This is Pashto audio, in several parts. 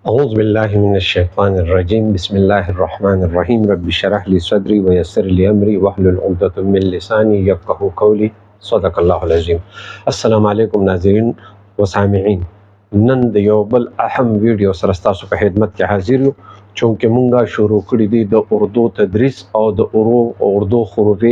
أعوذ بالله من الشيطان الرجيم بسم الله الرحمن الرحيم رب اشرح لي صدري ويسر لي أمري واحلل عقدة من لساني يفقهوا قولي صدق الله العظيم. السلام علیکم ناظرین و سامعین. نن د یو بل اهم ویډیو سره ستاسو په خدمت کې حاضر یو چونکې مونږه شروع کړی دی د اردو تدریس او د اردو حروف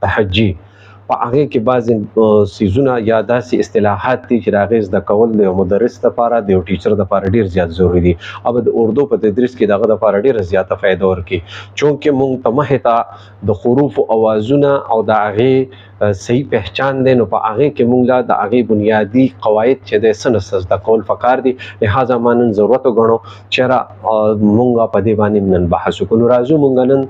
تهجی. په هغه کې بعض سیزونه یا داسې اصطلاحات دي چې د هغې زده کول د یو مدرس لپاره د یو ټیچر لپاره ډیر زیات ضروري دي او د اردو په تدریس کې دغه لپاره ډیره زیاته فایده ورکوي چونکې مونږ ته مخې ته د حروفو اوازونه او د هغې صحیح پہچان دی نو په هغې کې مونږ له د هغې بنیادي قواعد چې دی څه نه زده کول پکار دي لهذا ما نن ضرورت وګڼو چېرې مونږ په دې باندې نن بحث وکړو. نو راځو مونږ نن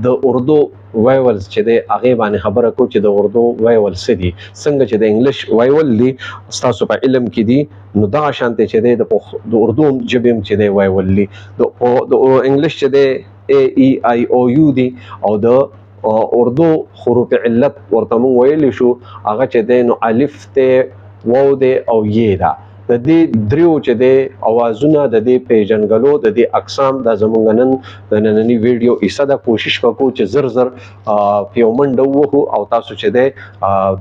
د اردو وایولز چې دی هغې باندې خبره کوو چې د اردو وایول څه دي څنګه چې د انګلیش وایول دي ستاسو په علم کې دي نو دغه شانتې چې دی د اردو ژبې هم چې دی وایول دي د انګلیش چې دی ای ای آی او یو دي او د اردو حروف علت ورته مونږ ویلی شو هغه چې دی نو الف دی واو دی او یې ده. د دې دریو چې دی اوازونه د دې پیژنګلو د دې اقسام د زمونږ نن د نننی ویډیو ایسه د کوشش وکړو چې زر زر په یو منډه ووهو او تاسو چې دی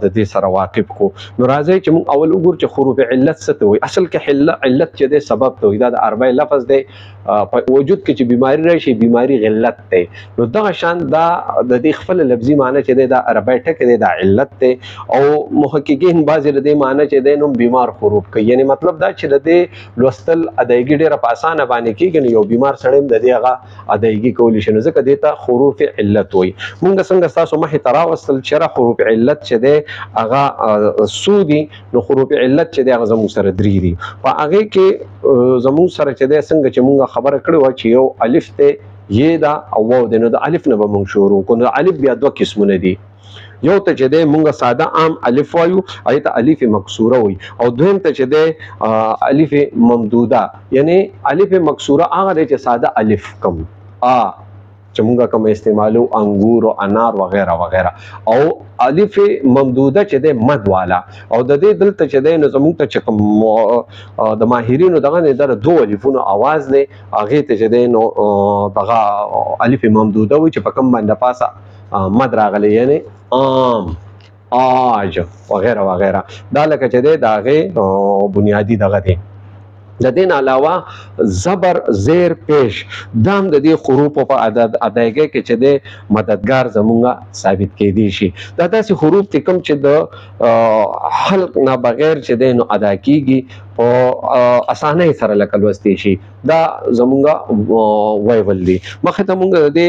د دې سره واقف کو. نو راځئ چې مونږ اول وګورو چې حروف علت څه ته وایي. اصل کې علت چې دی سبب ته وایي. دا د عربی لفظ دی په وجود کې چې بیماری راشي بیماری علت دی. نو دغه شان دا د دې خپل لفظي معنی چې دی دا عربی ټکی دی دا علت دی او محققین بعضې د دې معنی چې دی نو بیمار حروف کوي یعنی مطلب دا چې د دې لوستل ادایګي ډېره په اسانه باندې کېږي نو یو بیمار سړی هم د دې هغه ادایګي کولی شي نو ځکه دې ته حروف علت وایي. مونږ څنګه ستاسو مخې ته راوستل چې حروف علت چې دی هغه څو دي نو حروف علت چې دی هغه زموږ سره درې دي. په هغې کې زموږ سره چې دی څنګه چې مونږ خبره کړې وه چې یو الف دی یې ده او واو دی نو د الف نه به مونږ شروع کړو. نو الف بیا دوه قسمونه دي. یو ته چې دی مونږ ساده عام الف وایو هغې ته الف مکسوره وایي او دویم ته چې دی الف ممدوده یعنی الف مکسوره هغه دی چې ساده الف کم چې مونږ کوم استعمالو انګور او انار وغیرہ وغیرہ او الف ممدوده چې دی مد والا او د دې دلته چې دی نو زمونږ ته چې کوم د ماهرینو دغه نه در دوه الفونو اواز دی هغې ته چې دی نو دغه الف ممدوده وایي چې په کوم باندې پاسه مد راغلی یعنی عام آج وغیرہ وغیرہ دا لکه چې دی د هغې بنیادي دغه دی. د دې نه علاوه زبر زیر پیش دا هم د دې حروفو په ادایګۍ کې چې دی مددګار زمونږ ثابت کیدی شي. دا داسې حروف دي کوم چې د حلق نه بغیر چې دی نو ادا کیږي په اسانۍ سره لکه لوستی شي. دا زمونږ وایول دي. مخکې ته مونږ د دې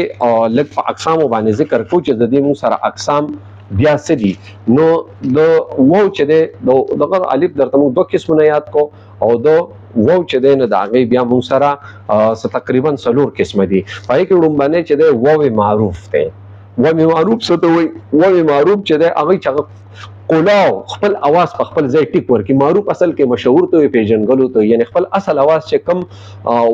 لږ په اقسامو باندې ذکر کوو چې د دې مونږ سره اقسام بیا څه دي. نو د واو چې دی دغه الف درته مونږ دوه قسمونه یاد کو او د واو چې دی نو د هغې بیا مونږ سره تقریبا څلور قسمه دي. په هغې کې لومبنی چې دی واو معروف دی. واو معروف څه ته وایي؟ واو معروف چې دی هغوی چې هغه قلاو خپل اواز په خپل ځای ټیک ورکړي. معروف اصل کې مشهور ته وي پیژنګلو ته یعنی خپل اصل اواز چې کم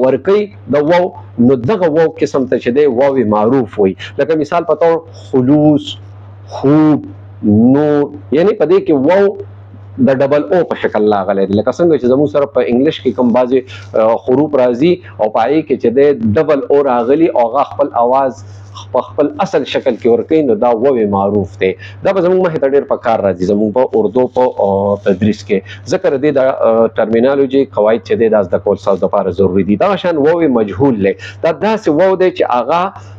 ورکوي د واو نو دغه واو قسم ته چې دی واو معروف وایي. لکه مثال په طور خلوص خوب نور یعنی په دې کې واو د ډبل او په شکل راغلی دی لکه څنګه چې زموږ سره په انګلیش کې کوم بعضې حروف راځي او په هغې کې چې دی ډبل او راغلي او هغه خپل اواز په خپل اصل شکل کې ورکوي نو دا واو معروف دی. دا به زموږ مخې ته ډېر په کار راځي زموږ په اردو په تدریس کې ځکه د دې د ټرمینالوجي قواعد چې دی دا زده کول ستاسو دپاره ضروري دي. دغه شان واو مجهول دی. دا داسې واو دی چې هغه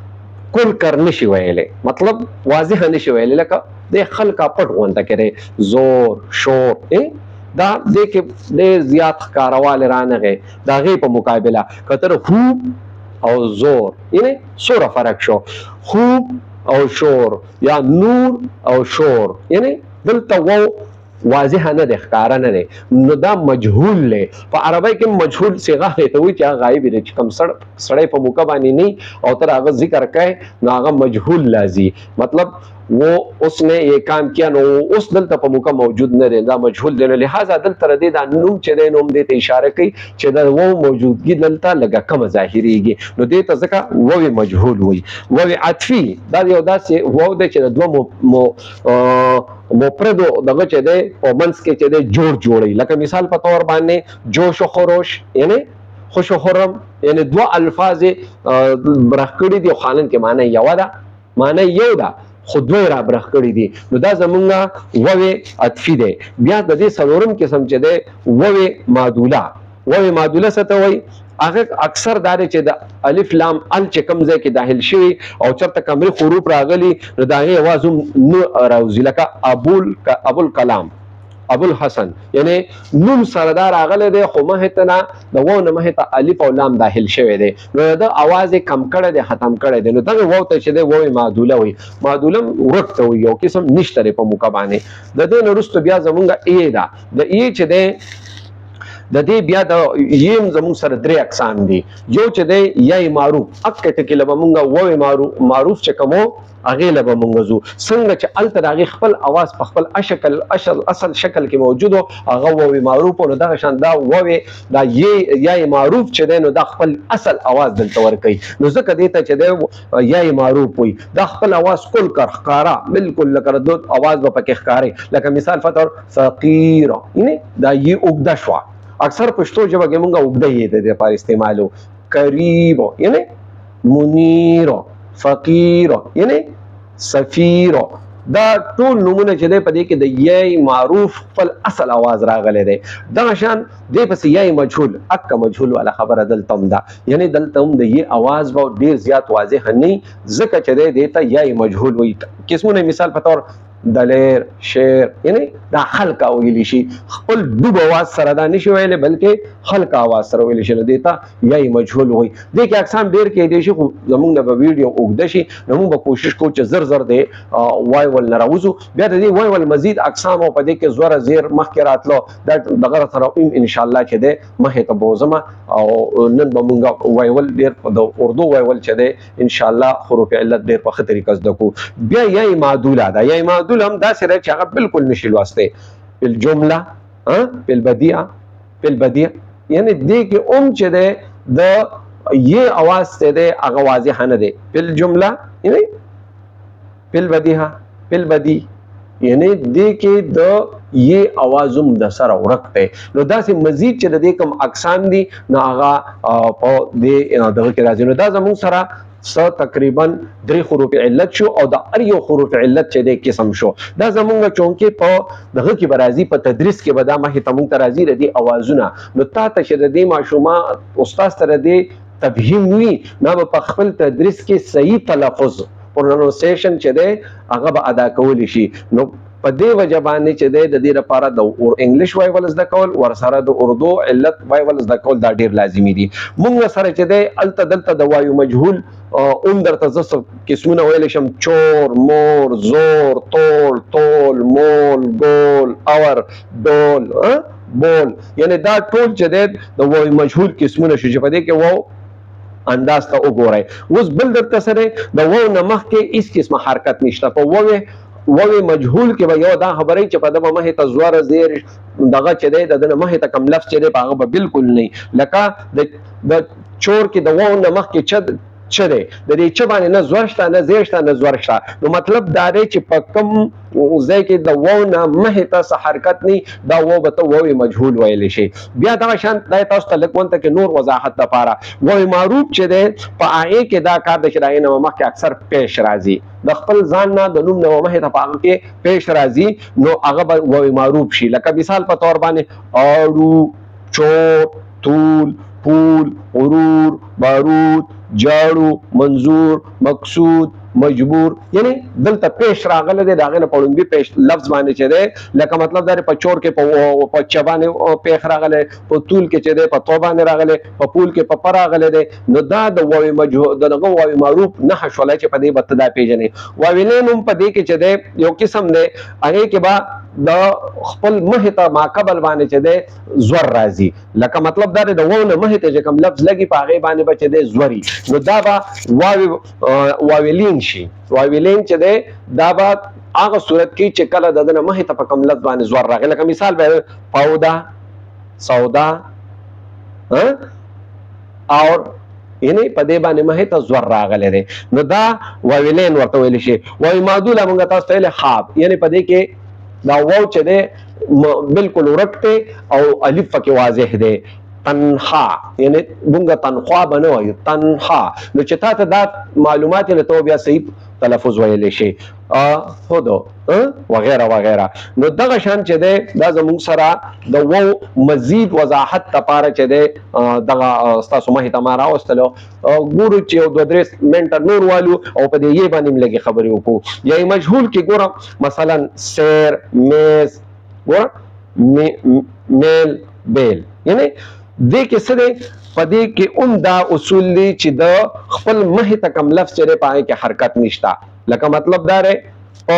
کل کر نشي ویلی مطلب واضح نشي ویلی لکه د خلقه پټ غونډه کړی زور شور دا دې کې ډېر زیات ښکاروالی رانغی د هغې په مقابله که خوب او زور یعنی څومره فرق شو خوب او شور یا نور او شور یعنی دلته واو واضح نه دی ښکاره نه دی نو دا مجهول دی. په عربی کې مجهول صیغه ته وایي چې هغه غایب دی چې کوم سړی په موقع باندې نه او تر هغه ذکر کوي نو هغه مجهول لازي مطلب वो उसने ये काम किया नो उस दलता په موقع موجود نه دی دا مجهول دی. لہذا دلته ردی دا نوم چې دی نوم دې ته اشاره کوي چې دا وو موجودګي دلته لږه کم ظاهریږي نو دې ته ځکه وو مجهول وي. وو عطفي دا یو داسې وو دی چې د دوه مفردو دغه چې دی په منځ کې چې دی جوړ جوړي لکه مثال په طور باندې جوش و خروش یعنی خوش خرم یعنی دو الفاظ برخ کړي دي خانن کې معنی یو ده معنی یو ده خو دوی را برخ کړي دي نو دا زمونږه ووې عطفي دی بیا د دې څلورم قسم چې دی ووې معدوله ووې معدوله څه ته وایي هغه اکثر دا چې د الف لام ال چې کوم ځای کې داخل شوي او چرته کمري حروف راغلي نو د هغې اواز هم نه راوځي لکه ابوالکلام ابوالحسن یعنی نون سره دا راغلی دی خو مخې ته نه د واو نه مخې ته الف او لام داخل شوی دی نو د اواز یې کم کړی دی ختم کړی دی نو دغه واو ته چې دی واو معدوله وایي معدوله ورک ته وایي یو قسم نشته دی په موقع باندې د دې نه وروسته بیا زمونږ ای ده د ای چې دی د دې بیا د یم زموږ سره درې اقسام دي یو چې دی یای معروف اکه ټکي له مونږه ووې معروف چې کومو هغې له به مونږ ځو څنګه چې هلته د هغې خپل اواز په خپل اصل شکل کې موجود و هغه ووې معروف نو دغه شان دا ووې دا یای معروف چې دی نو دا خپل اصل اواز دلته ورکوي نو ځکه دې ته چې دی یای معروف وي دا خپل اواز کل کر ښکاره بالکل لکه ردود اواز به پکې ښکاري لکه مثال فطور فقیر دا یې اوږده شوه اکثر پښتو ژبه کې مونږه اوږده یې د دې لپاره استعمالو قریب یعنی منیر فقیر یعنی سفیر دا ټول نمونه چې دی په دې کې د یای معروف خپل اصل اواز راغلی دی دغه شان دی پسې یای مجهول اکه مجهول والا خبره دلته هم ده یعنی دلته هم د یې اواز به ډېر زیات واضح نه ځکه چې دی دې ته یای مجهول وایي قسمونه مثال په طور دلیر شعر یعنی دا خلق ویلی شي خپل ډوب आवाज سره دا نشي ویلی بلکې خلق आवाज سره ویلی شي نو دیتا یای مجهول وي دې کې اقسام ډیر کې دي شي خو زمونږ د ویډیو اوږده شي نو موږ به کوشش کوو چې زر زر دی وای ول نه راوځو بیا د دې وای ول مزید اقسام او په دې کې زوره زیر مخکې راتلو دا دغه سره ان شاء الله چې دی مخې ته بوزم او نن به موږ وای ول ډیر د اردو وای ول چې دی ان شاء الله حروف علت ډیر په ښه طریقه زده کوو بیا یای معدوله ده یای معدوله هم داسې دی چې هغه بالکل نشي لوستی په الجمله په البدیع یعنی دې کې چې دی د یہ اواز ته دی هغه واضح نه دی په الجمله یعنی په البدیع یعنی دې کې د یہ اوازم د سره ورک دی نو داسې مزید چې د دې کوم اقسام دي نو هغه په دې دغه کې راځي نو دا زموږ سره تقریبا 3 حروف علت شو او د هر یو حروف علت چې د قسم شو دا زمونږ چونکې په دغه کې برازي په تدریس کې به دا مخې ته مونږ ته راځي د دې اوازونه نو تا ته چې د دې ماشومه استاد سره دې تفهیم وي نو په خپل تدریس کې صحیح تلفظ پرونونسیشن چې دی هغه به ادا کولی شي نو په دې وجه باندې چې دی د دې لپاره د انګلیش وایول زده کول ورسره د اردو علت وایول زده کول دا ډیر لازمي دي مونږ سره چې دی الته دلته د وایو مجهول درته زه قسمونه ویلی شم چور مور زور طول مول ګول اور ډول بول یعنی دا ټول چې دی د وایو مجهول قسمونه شو چې په دې کې واو انداز ته وګورئ اوس بل درته سره د واو نه مخکې هیڅ قسمه حرکت نشته په ووی مجهول کې به یو دا خبرې چې په دغه مخې ته زوره زیر دغه چې دی د مخې ته کم لفظ چې دی په هغه به بالکل نه لکه د چور کې د واو نه مخکې چه دی د دې چه باندې نه زور شته نه زیر شته نه زور شته نو مطلب دا دی چې په کوم ځای کې د واو نه مخې ته څه حرکت نه دا واو به ته واو مجهول ویلی شي بیا دغه شان دا تاسو ته لږ ونته کې نور وضاحت لپاره واو معروف چې دی په هغې کې دا کار د چې د هغې نه مخکې اکثر پیش راځي د خپل ځان نه د نوم نه مخې ته په هغه کې پیش راځي نو هغه به واو معروف شي لکه مثال په طور باندې اړو چور طول پول غرور بارود جاړو منظور مقصود مجبور یعنی دلته پیش راغله دی داغه نه پړونبي پیش لفظ باندې چې دی لکه مطلب دا په چور کې په چبانه پیخ راغله په طول کې چې دی په توبانه راغله په پول کې په پر راغله دی نو دا د واوی مجهول دغه واوی معروف نه حشوله چې په دې بتدا پیژنې واوی لینم په دې کې چې دی یو قسم دی هغه کې با د خپل مهته ما قبل باندې چې دی زور راځي لکه مطلب دا د وونه مهته چې کوم لفظ لګي په هغه باندې بچ دی زوري نو دا با واویلین شي واویلین چې دی دا با هغه صورت کې چې کله د دنه مهته په کوم لفظ باندې زور راغی لکه مثال به پاودا سودا اور یعنی په دې باندې مه ته زور راغلی دی نو دا واویلین ورته ویل شي واوی معدوله موږ تاسو ته ویل خواب یعنی په دې کې دا واو چې دی بالکل ورک دی او الف پکې واضح دی تنها یعنی مونږ تنخوا بنوي تنها. نو چې تا ته دا معلومات له تو بیا صحیح تلفظ ویلی شي هدو وغیره وغیره. نو دغه شان چې دی دا زموږ سره د وو مزید وضاحت لپاره چې دی دغه ستاسو مخې ته ما راوستلو ګورو چې یو دوه درې منټه نور والو او په دې یې باندې هم لږې خبرې وکړو. یا مجهول کې ګورم مثلا سیر میز ګوره میل بیل یعنی دې کې څه دی په دې کې دا اصول دي چې د خپل مخې ته کوم لفظ چې دی په هغې کې حرکت نشته. لکه مطلب دا دی په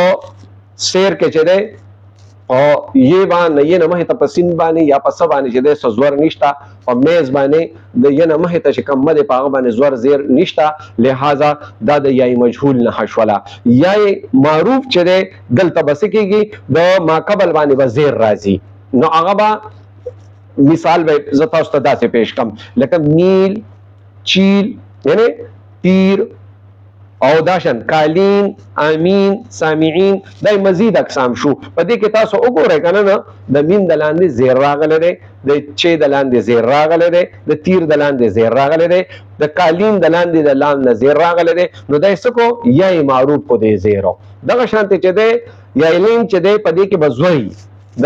سیر کې چې دی په یې باندې یې نه مخې ته په سین باندې یا په څه باندې چې دی څه زور نشته. په میز باندې د یې نه مخې ته چې کوم مد په هغه باندې زور زیر نشته لہذا دا د یای مجهول نه شوله. یای معروف چې دی دلته به څه کېږي د ماقبل باندې به زیر راځي. نو هغه به مثال به زه تاسو ته داسې پیش کړم لکه میل چیل یعنی تیر او داشن قالین امین سامعین دا مزید اقسام شو. په دې کې تاسو وګورئ کنه نه د مین د لاندې زیر راغلی دی د چې د لاندې زیر راغلی دی د تیر د لاندې زیر راغلی دی د قالین د لاندې د لاندې زیر راغلی دی. نو دا څه کو یا معروف کو دی زیرو دغه شانتي چې دی یا لین چې دی په دې کې بزوي د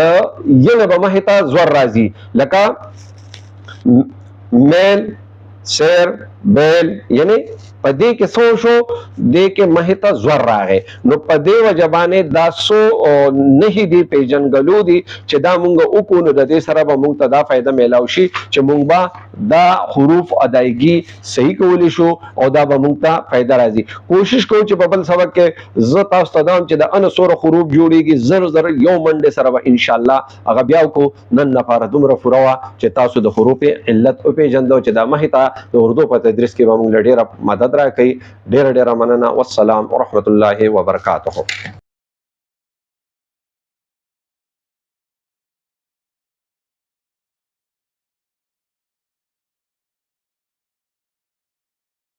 ینه به مخې ته زور راځي لکه میل سیر بیل یعنی په دې کې څو شو دې کې مخې ته زور راغی. نو په دې وجه باندې دا څو نهي دي پیژنګلو دي چې دا مونږ وکړو نو د دې سره به مونږ ته دا فایده میلاو شي چې مونږ به دا حروف ادایګي صحیح کولی شو او دا به مونږ ته فایده راځي. کوشش کوو چې په بل سبق کې زه تاسو ته دام چې د ان سوره حروف جوړیږي زر زر یو منډه سره به ان شاء الله هغه بیا کو نن لپاره دومره فوروا چې تاسو د حروف علت او پیژندو چې دا مخې ته د اردو په تدریس کې به مونږ ډېره مدد راکړي. ډېره مننه. والسلام ورحمت الله وبرکاته.